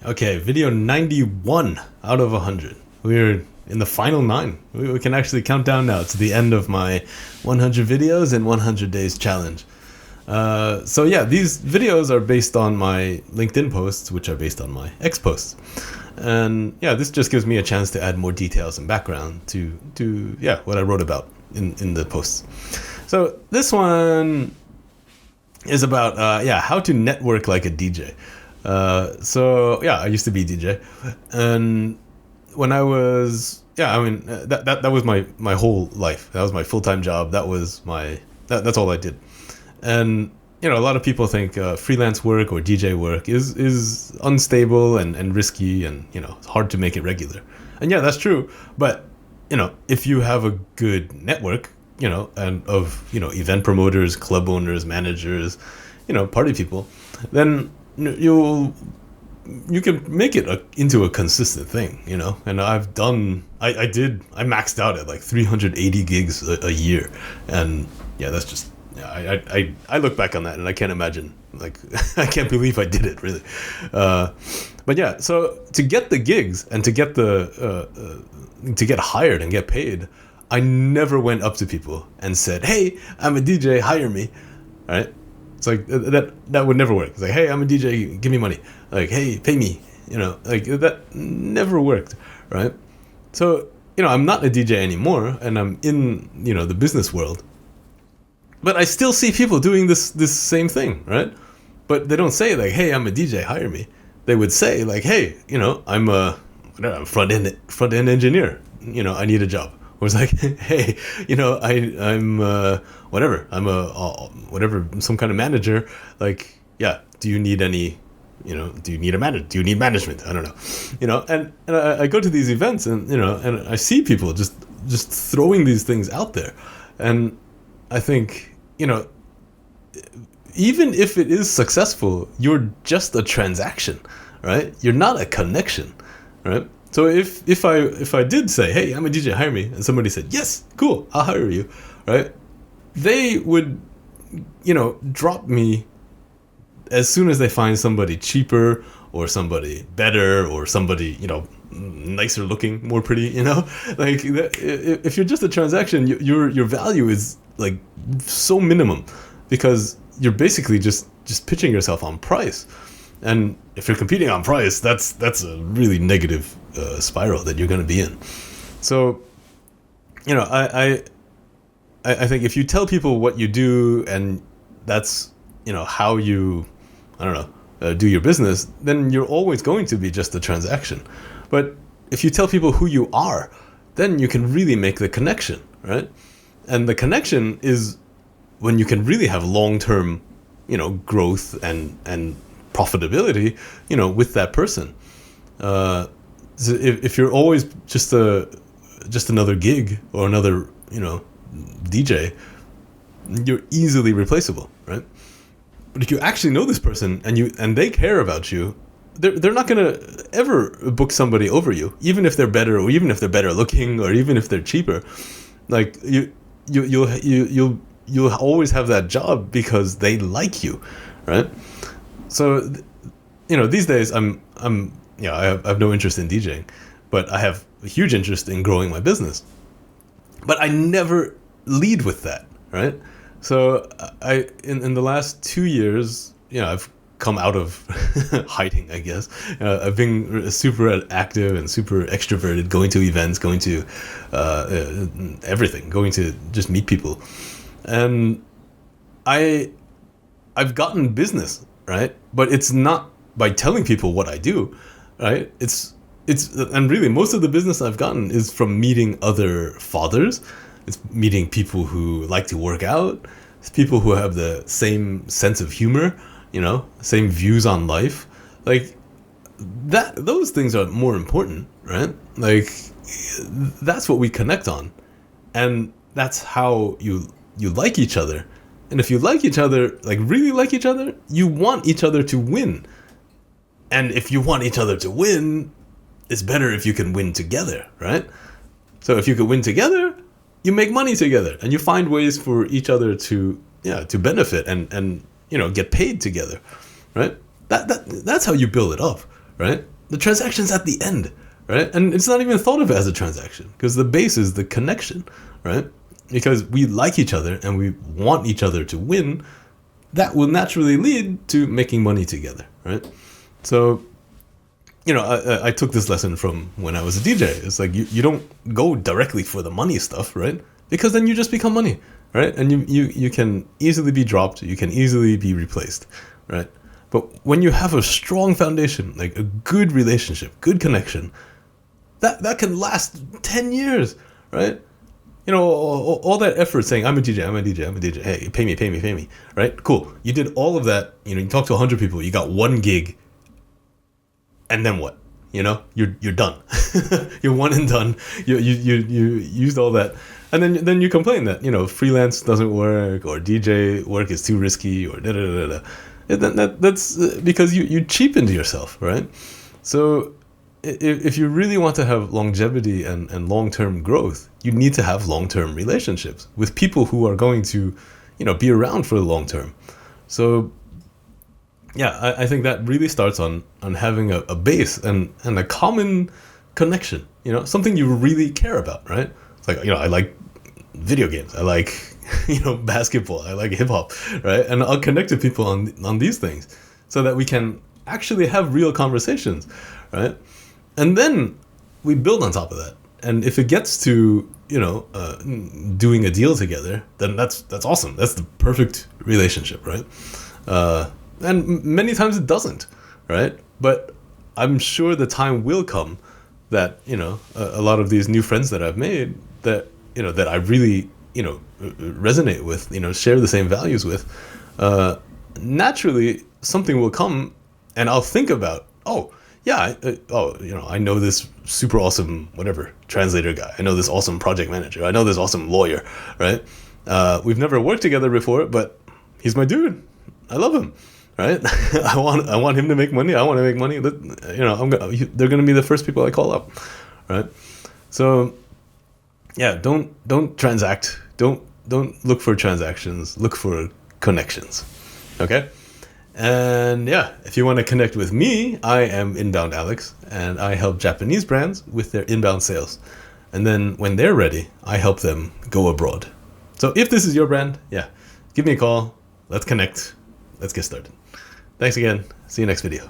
Okay, video 91 out of 100. We're in the final 9. We can actually count down now to the end of my 100 videos in 100 days challenge. So yeah, these videos are based on my LinkedIn posts, which are based on my X posts. And yeah, this just gives me a chance to add more details and background to what I wrote about in the posts. So this one is about how to network like a DJ. So yeah, I used to be a DJ, and when I was that was my whole life. That was my full-time job. That was that's all I did. And a lot of people think freelance work or DJ work is unstable and risky, and it's hard to make it regular. And yeah, that's true. But if you have a good network, and of event promoters, club owners, managers, party people, then you can make it into a consistent thing, and I maxed out at like 380 gigs a year. And yeah, that's just, I look back on that and I can't imagine, like, I can't believe I did it, really. But yeah, so to get the gigs and to get to get hired and get paid, I never went up to people and said, "Hey, I'm a DJ, hire me." Right? It's like that would never work. It's like, "Hey, I'm a DJ, give me money." Like, "Hey, pay me." Like that never worked, right? So, I'm not a DJ anymore, and I'm in, the business world. But I still see people doing this same thing, right? But they don't say like, "Hey, I'm a DJ, hire me." They would say like, "Hey, I'm a front end engineer. I need a job." Or it's like, "Hey, I'm whatever. I'm whatever, some kind of manager. Like, yeah, do you need any, do you need a manager? Do you need management? I don't know." And I go to these events and, and I see people just throwing these things out there. And I think, even if it is successful, you're just a transaction, right? You're not a connection, right? So if I did say, "Hey, I'm a DJ, hire me," and somebody said, "Yes, cool, I'll hire you," right? They would, drop me as soon as they find somebody cheaper or somebody better or somebody, nicer looking, more pretty, like if you're just a transaction, your value is like so minimum, because you're basically just pitching yourself on price. And if you're competing on price, that's a really negative spiral that you're going to be in. So, I think if you tell people what you do and that's, how you, do your business, then you're always going to be just a transaction. But if you tell people who you are, then you can really make the connection, right? And the connection is when you can really have long-term, growth and profitability, with that person. So if you're always just another gig or another, DJ, you're easily replaceable, right? But if you actually know this person and they care about you, they're not gonna ever book somebody over you, even if they're better, or even if they're better looking, or even if they're cheaper. Like you'll always have that job because they like you, right? So, these days I have no interest in DJing, but I have a huge interest in growing my business. But I never lead with that, right? So in the last 2 years, I've come out of hiding, I guess. I've been super active and super extroverted, going to events, going to everything, going to just meet people. And I've gotten business, right? But it's not by telling people what I do, right? And really most of the business I've gotten is from meeting other fathers. It's meeting people who like to work out. It's people who have the same sense of humor, same views on life. Like those things are more important, right? Like that's what we connect on. And that's how you like each other. And if you like each other, like really like each other, you want each other to win. And if you want each other to win, it's better if you can win together, right? So if you can win together, you make money together and you find ways for each other to benefit and get paid together, right? That's how you build it up, right? the transaction's at the end, right? And it's not even thought of as a transaction because the base is the connection, right? Because we like each other and we want each other to win, that will naturally lead to making money together, right? So, I took this lesson from when I was a DJ. It's like you don't go directly for the money stuff, right? Because then you just become money, right? And you can easily be dropped, you can easily be replaced, right? But when you have a strong foundation, like a good relationship, good connection, that can last 10 years, right? All that effort saying, I'm a DJ, I'm a DJ, I'm a DJ. Hey, pay me, right? Cool. You did all of that. You talked to 100 people, you got one gig, and then what? You're done. You're one and done. You used all that, and then you complain that freelance doesn't work or DJ work is too risky or da da da da. That's because you cheapened yourself, right? So if you really want to have longevity and long-term growth, you need to have long-term relationships with people who are going to, be around for the long term. So yeah, I think that really starts on having a base and a common connection, something you really care about, right? It's like, I like video games. I like, basketball. I like hip hop, right? And I'll connect to people on these things so that we can actually have real conversations, right? And then we build on top of that. And if it gets to, doing a deal together, then that's awesome. That's the perfect relationship, right? And many times it doesn't, right? But I'm sure the time will come that, a lot of these new friends that I've made that, that I really, resonate with, share the same values with, naturally something will come and I'll think about, I know this super awesome, whatever, translator guy. I know this awesome project manager. I know this awesome lawyer, right? We've never worked together before, but he's my dude. I love him, right? I want him to make money. I want to make money. They're going to be the first people I call up, right? So, yeah, don't transact. Don't look for transactions. Look for connections, okay? And yeah, if you want to connect with me, I am Inbound Alex, and I help Japanese brands with their inbound sales. And then when they're ready, I help them go abroad. So if this is your brand, yeah, give me a call. Let's connect. Let's get started. Thanks again. See you next video.